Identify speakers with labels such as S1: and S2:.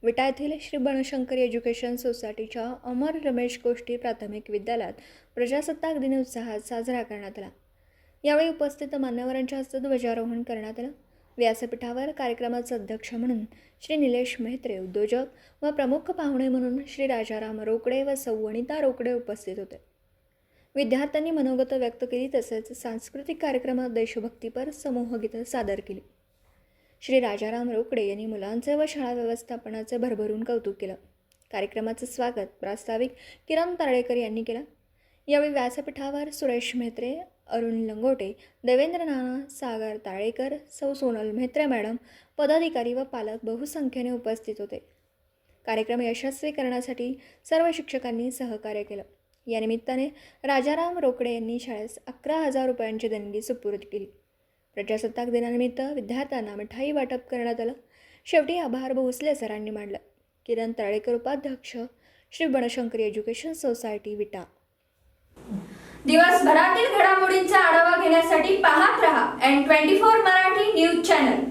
S1: विटा येथील श्री बनशंकरी एज्युकेशन सोसायटीच्या अमर रमेश गोष्टी प्राथमिक विद्यालयात प्रजासत्ताक दिन उत्साहात साजरा करण्यात आला। यावेळी उपस्थित मान्यवरांच्या हस्ते ध्वजारोहण करण्यात आलं। व्यासपीठावर कार्यक्रमाचे अध्यक्ष म्हणून श्री निलेश मेहत्रे, उद्योजक व प्रमुख पाहुणे म्हणून श्री राजाराम रोकडे व सौ वनिता रोकडे उपस्थित होते। विद्यार्थ्यांनी मनोगत व्यक्त केली तसेच सांस्कृतिक कार्यक्रमात देशभक्तीपर समूहगीतं सादर केली। श्री राजाराम रोकडे यांनी मुलांचे व शाळा व्यवस्थापनाचे भरभरून कौतुक केलं। कार्यक्रमाचे स्वागत प्रास्ताविक किरण तारळेकर यांनी केलं। यावेळी व्यासपीठावर सुरेश मेहत्रे, अरुण लंगोटे, देवेंद्र नाना, सागर ताळेकर, सौ सोनल मेहत्रे मॅडम, पदाधिकारी व पालक बहुसंख्येने उपस्थित होते। कार्यक्रम यशस्वी करण्यासाठी सर्व शिक्षकांनी सहकार्य केलं। या निमित्ताने राजाराम रोकडे यांनी शाळेस 11,000 रुपयांची देणगी सुपूर्द केली। प्रजासत्ताक दिनानिमित्त विद्यार्थ्यांना मिठाई वाटप करण्यात आलं। शेवटी आभार भोसले सरांनी मांडलं। किरण ताळेकर, उपाध्यक्ष, श्री बनशंकरी एज्युकेशन सोसायटी, विटा।
S2: दिवसभरातील घडामोडींचा आढावा घेण्यासाठी पाहत रहा N24 मराठी न्यूज चॅनल।